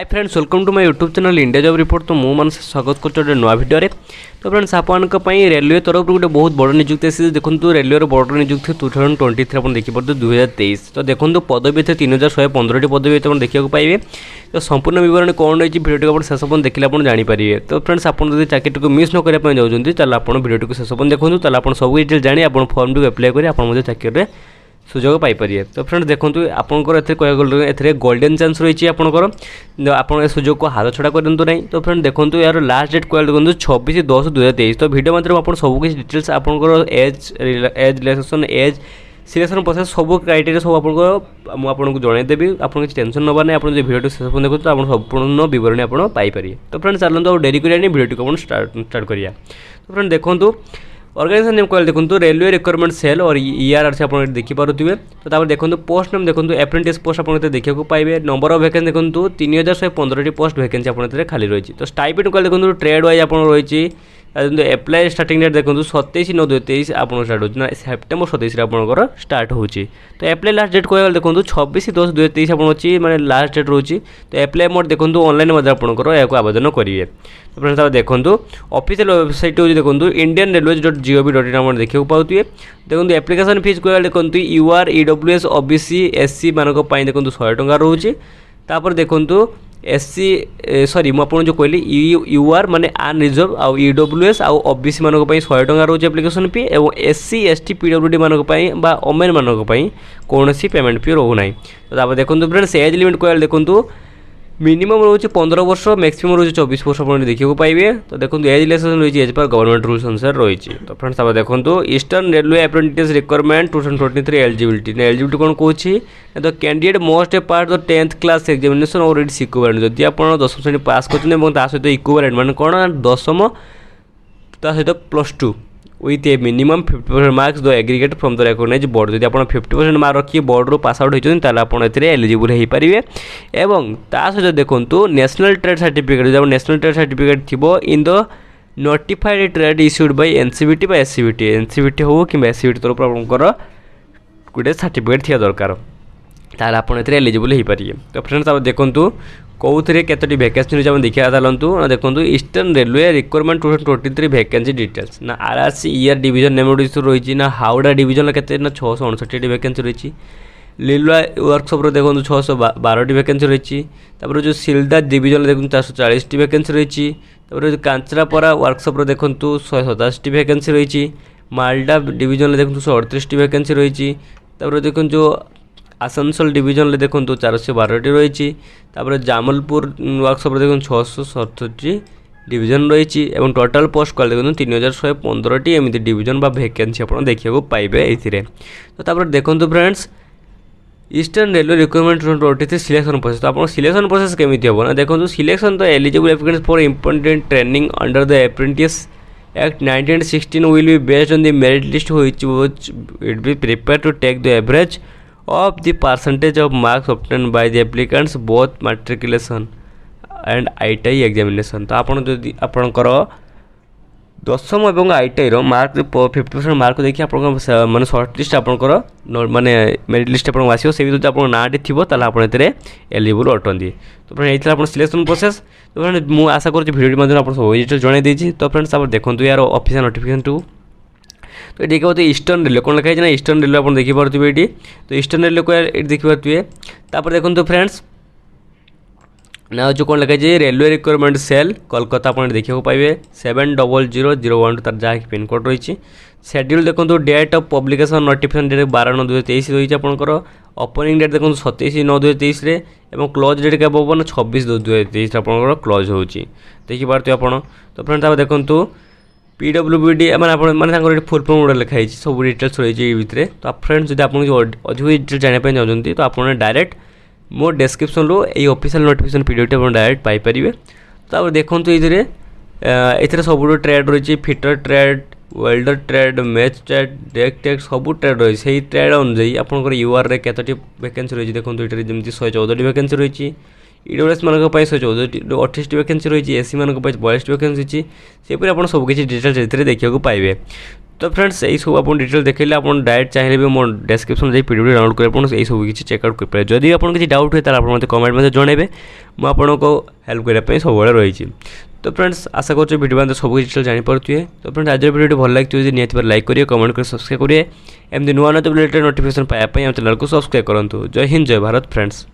Hi friends, welcome to my YouTube channel India job report. तो मु मन स्वागत कर नुआ भिडियो। तो फ्रेंड्स आपण रेलवे तरफ गोटे बहुत बड़ नियुक्ति आसी। देखो रेलवे बड़ नियुक्ति 2023 आप देखिए 2023। तो देखो पदवी थे 3115 पदवी आप देखा पाइबे। तो संपूर्ण विवरण कौन रही भिडियो आप शेष पर्यटन देखिए आप जानीपारे। तो फ्रेंड्स आपड़ जब चाकरी को मिस न करने जाऊँगी चल आप भिडियो को शेष पर्यटन देखो। चल आप सब डिटेल जाणी आप फर्म को अप्लाई करें आप चाकरी सुजोग पाइपर। तो फ्रेंड्स देखो आपंकर ए गोल्डन चान्स रही आपंकर आप सुजोग को हाथ छड़ा करूँ ना। तो फ्रेंड देखो यार लास्ट डेट कह देखो 26/10/2023। तो भिडियो माध्यम आप सब किसी डिटेल्स आपंकर age relaxation age selection process सब क्राइटेरिया सब आपको जनईदेवी। आप किसी टेंशन नवा ना। आप भिडियो शेष देखो तो आप संपूर्ण विवरणी आप पाइपर। तो फ्रेंड चलते डेरी करें भिडियो को स्टार्ट करिया। तो फ्रेंड देखो ऑर्गेनाइजेशन नेम कहले देखो रेलवे रिक्वायरमेंट सेल और ERRC आप देखिपे। तो देखो पोस्ट नेम देखो एप्रेंटिस पोस्ट आप देखा पाइबे। नंबर ऑफ वैकेंसी देखो 3115 पोस्ट वैकेंसी आप खाली रही। तो स्टाइपेंड कहले देखो ट्रेड वाइज आप रही। एप्लाई स्टार्टिंग डेट देखो 27/9/2023 आप स्टार्ट होना सेप्टेम्बर 27 आपंकर स्टार्ट हो। तो एप्लाई लास्ट डेट कह देखो 26/10/2023 आप अच्छी मैंने लास्ट डेट रोचे। तो एप्लाई मोड देखो ऑनलाइन आपंकर या आवेदन करेंगे। तो फ्रेंड्स आप देखो ऑफिशियल वेबसाइट हो देखो indianrailways.gov.in आप देखा पाते। देखो एप्लिकेशन फीस कह देखो UR EWS OBC SC मानक देखो 100 टंका रोचे। तापर देखो SC सॉरी मुझे जो कहली UR माने अनरिजर्व आउ EWS आउ OBC मानक 100 टंका रोचे एप्लिकेशन फी। और SC ST PWD मानक ओमेन मानक कौन पेमेंट फी रोना। तो देखो फ्रेंड्स एज लिमिट कह देखो मिनिमम रोचे 15 वर्ष मैक्सिमम रोचे 24 वर्ष आप देखा पाइबे। तो देखो एज रिलैक्सेशन रही एज पर गवर्नमेंट रूल्स अनुसार रही। तो फ्रेंड्स आप देखो eastern railway apprentice requirement 2023 eligibility कौन कौन। तो candidate must A part the 10th class examination और इट्स इक्विवेलेंट। जदि आप 10वीं श्रेणी पास कर सहित इक्विवेलेंट माने कौन 10वीं ता सहित +2 with a minimum 50% marks the aggregate from the recognized board। जब आप 50% मार्क रखिए बोर्ड रू पास आउट होती आप एलिजिबल हो पारे। एवं ता सहित देखो नेशनल ट्रेड सर्टिफिकेट जब नेशनल ट्रेड सर्टिफिकेट थी in the notified trade issued by NCBT बा SCBT NCBT हो कि SCBT तरफ आपंकर गोटे सर्टिफिकेट थी दरकार तार आप एलिजिबल हो पारे। तो फ्रेंड्स आप देखो कौन केतोटी वैकेंसी रही है देखा चलतु। देखो eastern railway requirement 2023 vacancy details ना RRC ER डिवीजन नेम रही ना हावड़ा डिवीजन के 659 वैकेंसी रही। लीलवा वर्कशॉप देखो 612 वैकेंसी रही। जो सिलदा डिवीजन देखो 440 वैकेंसी रही। जो कांचरापरा वर्कशॉप देखो 187 वैकेंसी रही। मालडा डिवीजन देखो 138 वैकेंसी रही। देखो जो आसनसोल डिवीजन देखो 412 रही। जामलपुर वर्कशॉप देखो 667 डिवीजन रही। और टोटाल पोस्ट कल देखो 3115 एमती डिवीजन बा वैकेंसी आप देखा पाइबे ये। तो देखो friends eastern railway requirement 2023 selection process. तो आप सिलेक्शन प्रोसेस केमी हम ना देखो सिलेक्शन तो eligible applicants for important training under the apprentice act 1916 will be based on the merit list which it be prepare to take the average of the percentage of marks obtained by the applicants both matriculation and ITI examination। तो आपन जदि आपनकर 10वीं और ITI रो mark 50% mark देखिए आप माने short list आपनकर माने मेरिट लिस्ट आपन आसीबो से भी आपन नाटी थिबो ताला आपन एतरे एलिजिबल अटंदी। तो फ्रेंड एथला आपन सिलेक्शन प्रोसेस। तो फ्रेंड मु आशा करछि वीडियो माध्यम आपन सब डिटेल जणाई देछि। तो फ्रेंड्स आप देखंतु यार ऑफिशियल नोटिफिकेशन टू। तो ये कहते ईस्टर्न रेलवे कौन लिखाई ना ईस्टर्न रेलवे आप देखिपे ये। तो ईस्टर्न रेलवे को ये देखिपे। तापर देखो तो फ्रेंड्स ना जो कौन लिखाई रेलवे रिक्वायरमेंट सेल कोलकाता आप देखा पाइबे 700012 तार जहाँ पिन कोड रही। शेड्यूल देखो date of publication notification date 12/9/2023 रही आपंकर। ओपनिंग डेट देखो 27/9/2023 और क्लोज डेट क्या हम ना 26/2/2023 आपंकर क्लोज हो देखिपे आप। तो फ्रेंड्स आप देखो PWD मैंने फुल फॉर्म गोटे लिखाई सब डिटेल्स रही भितर। तो आप फ्रेंड्स जब आप अधिक डिटेल जानापी चाहते तो आप डायरेक्ट मो डिस्क्रिप्शन रो ये ऑफिशियल नोटिफिकेशन पीडीएफ आप डायरेक्ट पाइपर। तो आप देखो ये सब ट्रेड रही fitter trade welder trade match trade deck trade सब ट्रेड रही से ट्रेड अनुजाई आपंकर UR रे केतोटी वैकेंसी रही देखो ये जमी 114 वैकेंसी रही। EWS मानक 128 वैकेंसी रही। SC मानक 42 वैकेंसी रही। सेपरी आप सबकि डिटेल्स देखा पाइबे। तो फ्रेंड्स यही सब आप डिटेल देखिए आप डायरेक्ट चाहिए भी मो डिस्क्रिप्शन जाए पीडीएफ डाउनलोड कर यही सब किसी चेकआउट कर जदि आप किसी डाउट हुए आप मत कमेंट में जनइबे मुझे हेल्प करने सब रही। तो फ्रेंड्स आशा कर वीडियो में सब डिटेल जानीपे। तो फ्रेंड्स आज वीडियो भल लगे निहत लाइक करिए कमेंट कर सब्सक्राइब करिए एमती नुआ नुआ रिलेटेड नोटिफिकेशन पाइबा चैनल को सब्सक्राइब करूँ। जय हिंद जय भारत फ्रेंड्स।